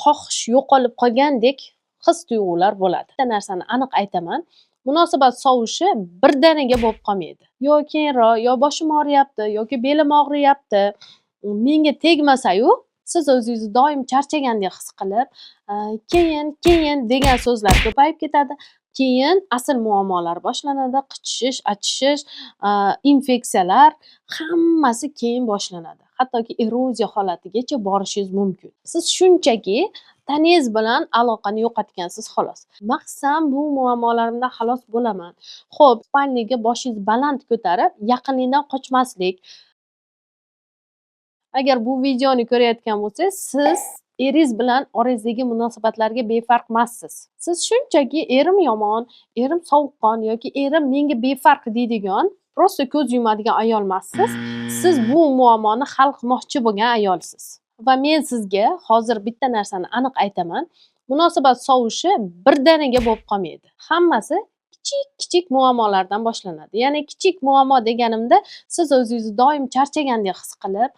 xohish yo'qolib qolgandek his tuyg'ular bo'ladi. Bitta narsani aniq aytaman, munosabat sovishi birdaniga bo'lib qolmaydi. Yo keyinroq, yo boshim og'riyapti yoki belim og'riyapti, menga tegmasa-yu, siz o'zingizni doim charchagandek his qilib, keyin degan so'zlar ko'payib ketadi. Keyin asl muammolar boshlanadi. Qichishish, achishish, infeksiyalar hammasi keyin boshlanadi. Hattoki eroziya holatigacha borishingiz mumkin. Siz shunchaki taningiz bilan aloqani yo'qotgansiz xolos. Maqsam bu muammolarimdan xalos bo'laman. Xo'p, Ispaniyaga boshingiz baland ko'tarib, yaqinlikdan qochmaslik. Agar bu videoni ko'rayotgan bo'lsangiz, siz eringiz bilan orangizdagi munosabatlarga befarq emassiz. Siz shunchaki erim yomon, erim sovuqqon yoki erim menga befarq deydigan, prosta ko'z yumadigan ayol emassiz. Siz bu muammoni hal qilmoqchi bo'lgan ayolsiz. Va men sizga hozir bitta narsani aniq aytaman. Munosabat sovishi birdaniga bo'lib qolmaydi. Hammasi kichik muammolardan boshlanadi. Ya'ni kichik muammo deganimda, siz o'zingizni doim charchagandek his qilib,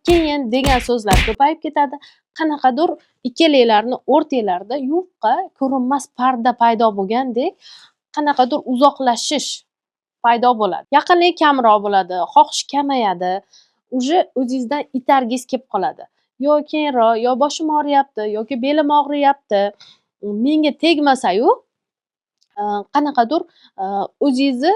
keyin degan so'zlar ko'payib ketadi. Qanaqadir ikkalanglarni o'rtanglarda yupqa, ko'rinmas parda paydo bo'lgandek, qanaqadir uzoqlashish paydo bo'ladi. Yaqinlik kamroq bo'ladi, xohish kamayadi. O'zingizdan itargingiz kelib qoladi. Yo keyinroq, yo boshim og'riyapti yoki belim og'riyapti, menga tegmasa-yu, qanaqadir o'zingizni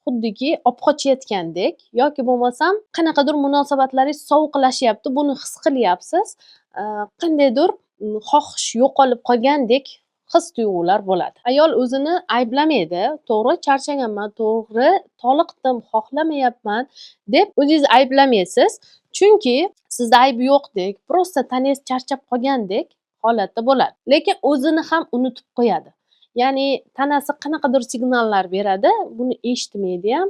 xuddiki olib qochayotgandek yoki bo'lmasam qanaqadir munosabatlaringiz sovuqlashyapti, buni his qilyapsiz. Qandaydir xohish yo'qolib qolgandek his tuyg'ular bo'ladi. Ayol o'zini ayblamaydi, to'g'ri charchaganman, to'g'ri toliqdim, xohlamayapman deb o'zingizni ayblamaysiz. Chunki sizda ayb yo'qdek, prosta taningiz charchab qolgandek holatda bo'ladi. Lekin o'zini ham unutib qo'yadi. Ya'ni tanasi qanaqadir signallar beradi, buni eshitmaydi ham,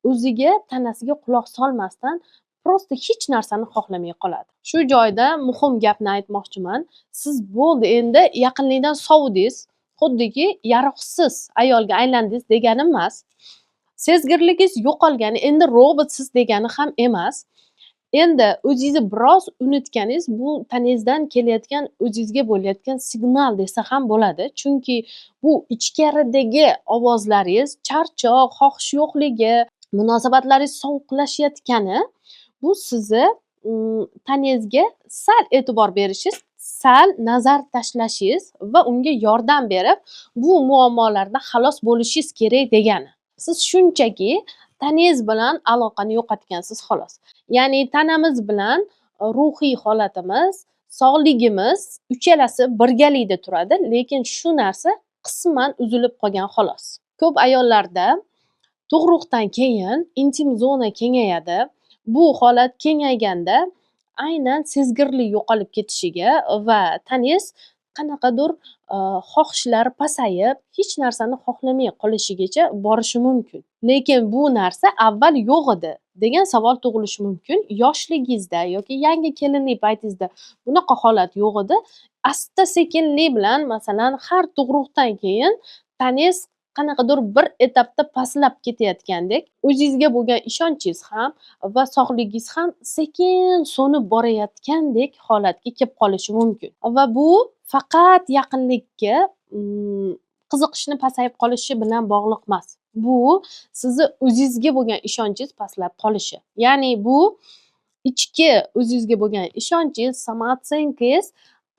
o'ziga tanasiga quloq solmasdan prosta hech narsani xohlamay qoladi. Shu joyda muhim gapni aytmoqchiman. Siz bo'ldi endi yaqinlikdan sovdingiz, xuddiki yaroqsiz ayolga aylandingiz degani emas. Sezgirligingiz yo'qolgani, endi robotsiz degani ham emas. Endi o'zingizni biroz unutganingiz bu tanangizdan kelayotgan o'zingizga bo'layotgan signal desa ham bo'ladi. Chunki bu ichkaridagi ovozlaringiz, charchoq, xohish yo'qligi, munosabatlaringiz sovuqlashayotgani bu sizni tanangizga sal e'tibor berishingiz, sal nazar tashlashingiz va unga yordam berib, bu muammolardan xalos bo'lishingiz kerak degani. Siz shunchaki taningiz bilan aloqani yo'qotgansiz xolos. Ya'ni tanamiz bilan ruhiy holatimiz, sog'ligimiz uchalasi birgalikda turadi, lekin shu narsa qisman uzilib qolgan xolos. Ko'p ayollarda tug'ruqdan keyin intim zona kengayadi. Bu holat kengayganda aynan sezgirlik yo'qolib ketishiga va taningiz qanaqadir xohishlari pasayib, hech narsani xohlamay qolishigacha borishi mumkin. Lekin bu narsa avval yo'q edi degan savol tug'ilishi mumkin. Yoshligingizda yoki yangi kelinlik paytingizda bunaqa holat yo'q edi. Asta-sekinlik bilan, masalan, har tug'ruqdan keyin taningiz qanaqadir bir etapda pastlab ketayotgandek, o'zingizga bo'lgan ishonchingiz ham va sog'ligingiz ham sekin so'nib borayotgandek holatga kelib qolishi mumkin. Va bu faqat yaqinlikka qiziqishni pasayib qolishi bilan bog'liq emas. Bu sizni o'zingizga bo'lgan ishonchingiz pastlab qolishi. Ya'ni bu ichki o'zingizga bo'lgan ishonchingiz, samootsyenkangiz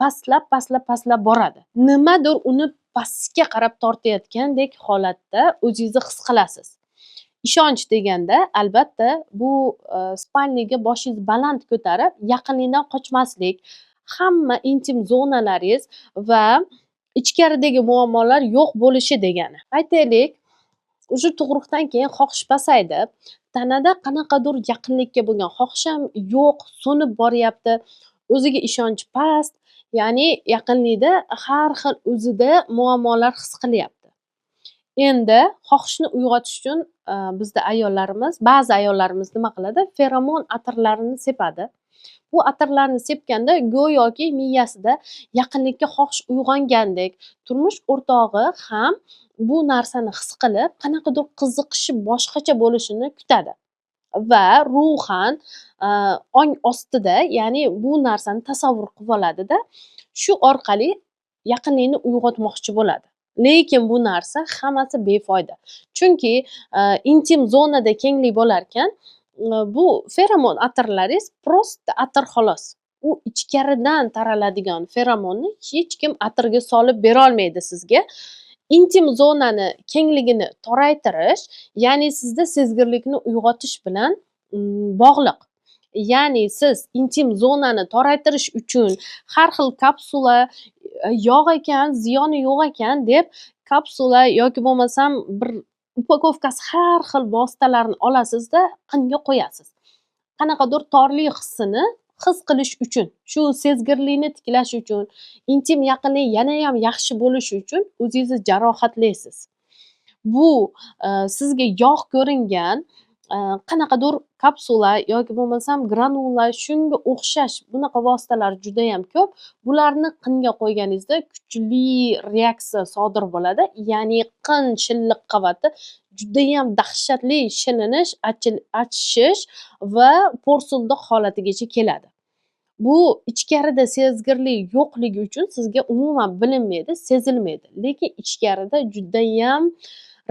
pastlab boradi. Nimadir uni pastga qarab tortayotgandek holatda o'zingizni his qilasiz. Ishonch deganda albatta bu Ispaniyaga boshingiz baland ko'tarib, yaqinlikdan qochmaslik, hamma intim zonalaringiz va ichkaridagi muammolar yo'q bo'lishi degani. Aytaylik, o'sha tug'ruqdan keyin xohish pasaydi, tanada qanaqadir yaqinlikka bo'lgan xohish ham yo'q, so'nib boryapti, o'ziga ishonch past, ya'ni yaqinlikda har xil o'zida muammolar his qilyapti. Endi xohishni uyg'otish uchun bizda ayollarimiz, ba'zi ayollarimiz nima qiladi? Feromon atirlarini sepadi. Bu atirlarni sepganda go'yoki miyasida yaqinlikka xohish uyg'ongandek, turmush o'rtog'i ham bu narsani his qilib, qanaqadir qiziqishi boshqacha bo'lishini kutadi. va ruhan ong ostida, ya'ni bu narsani tasavvur qilib oladida, shu orqali yaqinlikni uyg'otmoqchi bo'ladi. Lekin bu narsa hammasi befoyda. Chunki intim zonada kenglik bo'larkan, bu feromon atirlaringiz prosta atir xolos. U ichkaridan taraladigan feromonni hech kim atirga solib berolmaydi sizga. Intim zonani kengligini toraytirish, ya'ni sizda sezgirlikni uyg'otish bilan bog'liq. Ya'ni siz intim zonani toraytirish uchun har xil kapsula yog' ekan, ziyoni yo'q ekan deb kapsula yoki bo'lmasam bir upakovkasi har xil vositalarni olasizda qinga qo'yasiz. Qanaqadir torlik hissini his qilish uchun, shu sezgirlikni tiklash uchun, intim yaqinlik yanayam yaxshi bo'lishi uchun o'zingizni jarohatlaysiz. Bu sizga yog' ko'ringan qanaqadir kapsula yoki bo'lmasam granula, shunga o'xshash bunaqa vositalar judayam ko'p. Bularni qinga qo'yganingizda kuchli reaksiya sodir bo'ladi. Ya'ni qin shilliq qavati judayam dahshatli shilinish, achishish va po'rsilldoq holatigacha keladi. Bu ichkarida sezgirlik yo'qligi uchun sizga umuman bilinmaydi, sezilmaydi. Lekin ichkarida judayam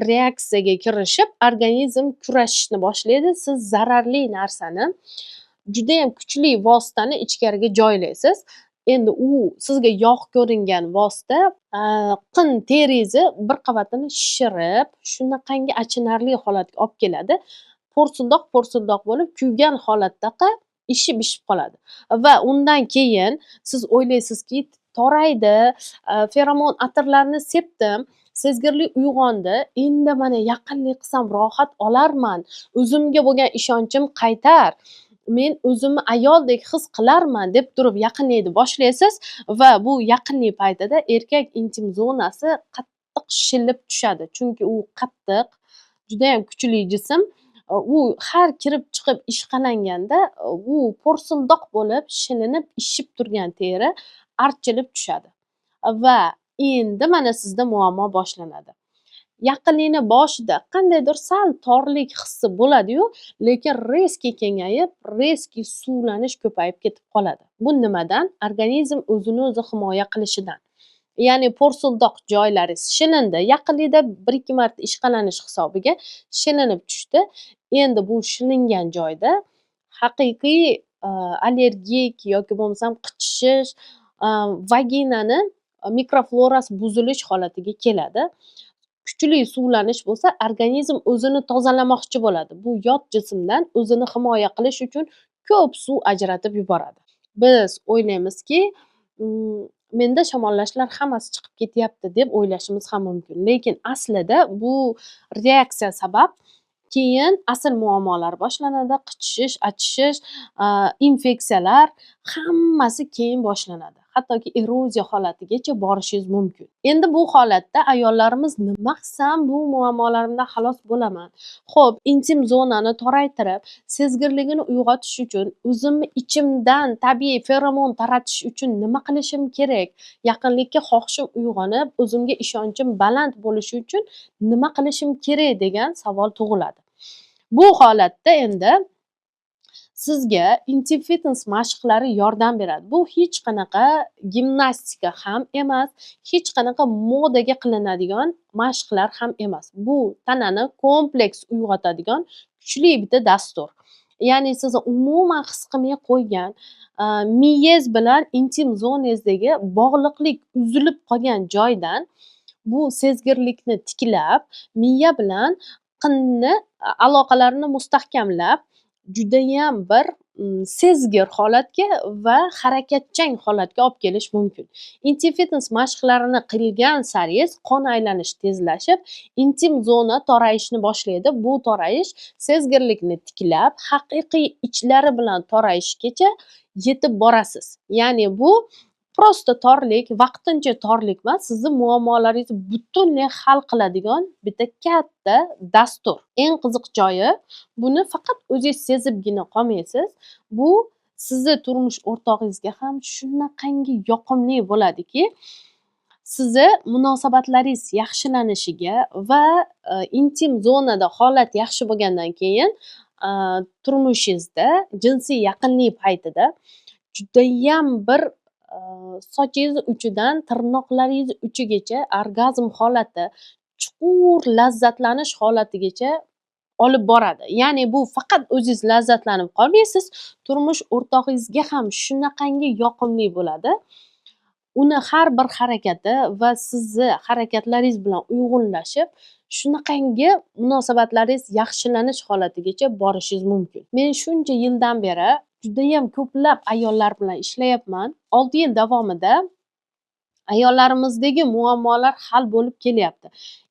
reaksiyaga kirishib, organizm kurashishni boshlaydi. Siz zararli narsani, judayam kuchli vositani ichkariga joylaysiz. Endi u sizga yog' ko'ringan vosita qin teringizni bir qavatini shishirib, shunaqangi achinarli holatga olib keladi. Po'rsildoq bo'lib, kuygan holatdaqa ishib qoladi. Va undan keyin siz o'ylaysizki, toraydi, feromon atirlarni sepdim, sezgirlik uyg'ondi, endi mana yaqinlik qilsam rohat olarman, o'zimga bo'lgan ishonchim qaytar, men o'zimni ayoldek his qilarman deb turib yaqinlikni boshlaysiz va bu yaqinlik paytida erkak intim zonasi qattiq shillib tushadi. Chunki u qattiq, judayam kuchli jism. U har kirib chiqib ishqalanganda u po'rsildoq bo'lib, shilinib, ishib turgan teri archilib tushadi. Va endi mana sizda muammo boshlanadi. Yaqinlikni boshida qandaydir sal torlik hissi bo'ladi-yu, lekin rezki kengayib, rezki suvlanish ko'payib ketib qoladi. Bu nimadan? Organizm o'zini o'zi himoya qilishidan. Ya'ni po'rsildoq joylaringiz shilindi, yaqinlikda 1-2 marta ishqalanish hisobiga shilinib tushdi. Endi bu shilingan joyda haqiqiy allergik yoki bo'lmasam qichishish, vaginani mikroflorasi buzilish holatiga keladi. Kuchli suvlanish bo'lsa, organizm o'zini tozalamoqchi bo'ladi. Bu yot jismdan o'zini himoya qilish uchun ko'p suv ajratib yuboradi. Biz o'ylaymizki, menda shamollashlar hammasi chiqib ketyapti deb o'ylashimiz ham mumkin. Lekin aslida bu reaksiya sabab keyin asl muammolar boshlanadi. Qichishish, achishish, infeksiyalar hammasi keyin boshlanadi. Hattoki eroziya holatigacha borishingiz mumkin. Endi bu holatda ayollarimiz nima qilsam bu muammolarimdan xalos bo'laman. Xo'p, intim zonani toraytirib, sezgirligini uyg'otish uchun, o'zimni ichimdan tabiiy feromon taratish uchun nima qilishim kerak? Yaqinlikka xohishim uyg'onib, o'zimga ishonchim baland bo'lishi uchun nima qilishim kerak degan savol tug'iladi. Bu holatda endi sizga intim fitness mashqlari yordam beradi. Bu hech qanaqa gimnastika ham emas, hech qanaqa modaga qilinadigan mashqlar ham emas. Bu tanani kompleks uyg'otadigan kuchli bitta dastur. Ya'ni siz umuman his qilmay qo'ygan miyangiz bilan intim zonangizdagi bog'liqlik uzilib qolgan joydan bu sezgirlikni tiklab, miya bilan qinni aloqalarini mustahkamlab, judayam bir sezgir holatga va harakatchan holatga olib kelish mumkin. Intim fitness mashqlarini qilgan saringiz qon aylanishi tezlashib, intim zona torayishni boshlaydi. Bu torayish sezgirlikni tiklab, haqiqiy ichlari bilan torayishgacha yetib borasiz. Ya'ni bu prosta torlik, vaqtincha torlik emas, sizni muammolaringizni butunlay hal qiladigan bitta katta dastur. Eng qiziq joyi, buni faqat o'zingiz sezibgina qolmaysiz. Bu sizni turmush o'rtog'ingizga ham shunaqangi yoqimli bo'ladiki, sizni munosabatlaringiz yaxshilanishiga va intim zonada holat yaxshi bo'lgandan keyin turmushingizda jinsiy yaqinlik paytida judayam bir sochingiz uchidan tirnoqlaringiz uchigacha orgazm holati, chuqur lazzatlanish holatigacha olib boradi. Ya'ni bu faqat o'zingiz lazzatlanib qolmaysiz, turmush o'rtog'ingizga ham shunaqangi yoqimli bo'ladi. Uni har bir harakati va sizni harakatlaringiz bilan uyg'unlashib, shunaqangi munosabatlaringiz yaxshilanish holatigacha borishingiz mumkin. Men shuncha yildan beri judayam ko'plab ayollar bilan ishlayapman. 6 yil davomida ayollarimizdagi muammolar hal bo'lib kelyapti.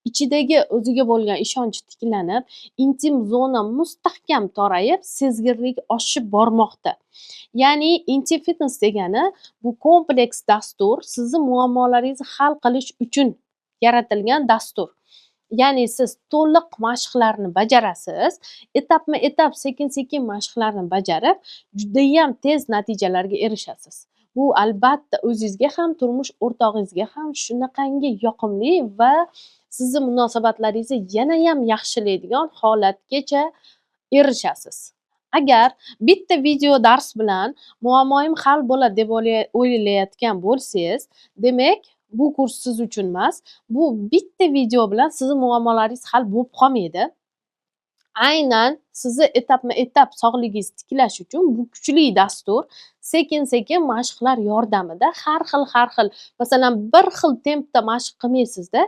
Ichidagi o'ziga bo'lgan ishonchi tiklanib, intim zona mustahkam torayib, sezgirlik oshib bormoqda. Ya'ni intim fitness degani bu kompleks dastur, sizni muammolaringizni hal qilish uchun yaratilgan dastur. Ya'ni siz to'liq mashqlarni bajarasiz, etapma-etap sekin-sekin mashqlarni bajarib, judayam tez natijalarga erishasiz. Bu albatta o'zingizga ham, turmush o'rtog'ingizga ham shunaqangi yoqimli va sizni munosabatlaringizni yanayam yaxshilaydigan holatgacha erishasiz. Agar bitta video dars bilan muammoim hal bo'ladi deb o'ylayotgan bo'lsangiz, demak bu kurs siz uchun emas. Bu bitta video bilan sizni muammolaringiz hal bo'lib qolmaydi. Aynan sizni etapma-etap sog'ligingizni tiklash uchun bu kuchli dastur sekin-sekin mashqlar yordamida har xil, masalan, bir xil tempda mashq qilmaysizda,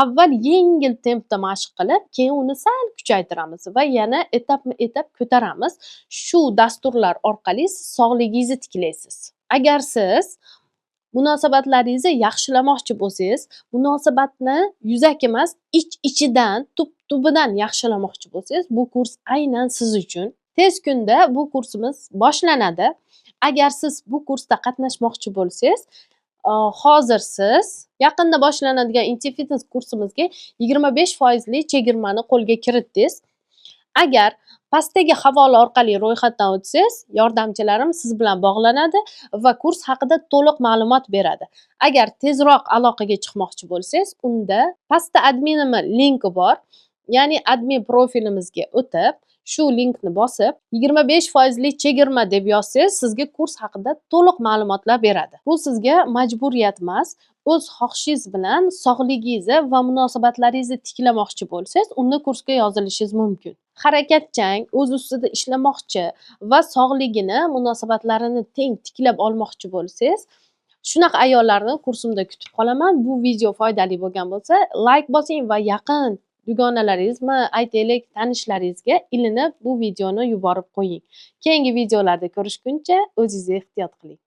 avval yengil tempda mashq qilib, keyin uni sal kuchaytiramiz va yana etapma-etap ko'taramiz. Shu dasturlar orqali siz sog'ligingizni tiklaysiz. Agar siz munosabatlaringizni yaxshilamoqchi bo'lsangiz, munosabatni yuzaki emas, ichidan, tub-tubidan yaxshilamoqchi bo'lsangiz, bu kurs aynan siz uchun. Tez kunda bu kursimiz boshlanadi. Agar siz bu kursda qatnashmoqchi bo'lsangiz, hozir siz yaqinda boshlanadigan intim fitness kursimizga 25% chegirmani qo'lga kiritdingiz. Agar pastdagi havola orqali ro'yxatdan o'tsangiz, yordamchilarim siz bilan bog'lanadi va kurs haqida to'liq ma'lumot beradi. Agar tezroq aloqaga chiqmoqchi bo'lsangiz, unda pastda adminimiz linki bor. Ya'ni admin profilimizga o'tib, shu linkni bosib, 25% chegirma deb yozsangiz, sizga kurs haqida to'liq ma'lumotlar beradi. Bu sizga majburiyat emas, o'z xohishingiz bilan sog'ligingizni va munosabatlaringizni tiklamoqchi bo'lsangiz, unda kursga yozilishingiz mumkin. Harakatchan, o'z ustida ishlamoqchi va sog'ligini, munosabatlarini teng tiklab olmoqchi bo'lsangiz, shunaqa ayollarni kursimda kutib qolaman. Bu video foydali bo'lgan bo'lsa, like bosing va yaqin dugonalaringizmi, aytaylik, tanishlaringizga ilinib bu videoni yuborib qo'ying. Keyingi videolarda ko'rishguncha o'zingizni ehtiyot qiling.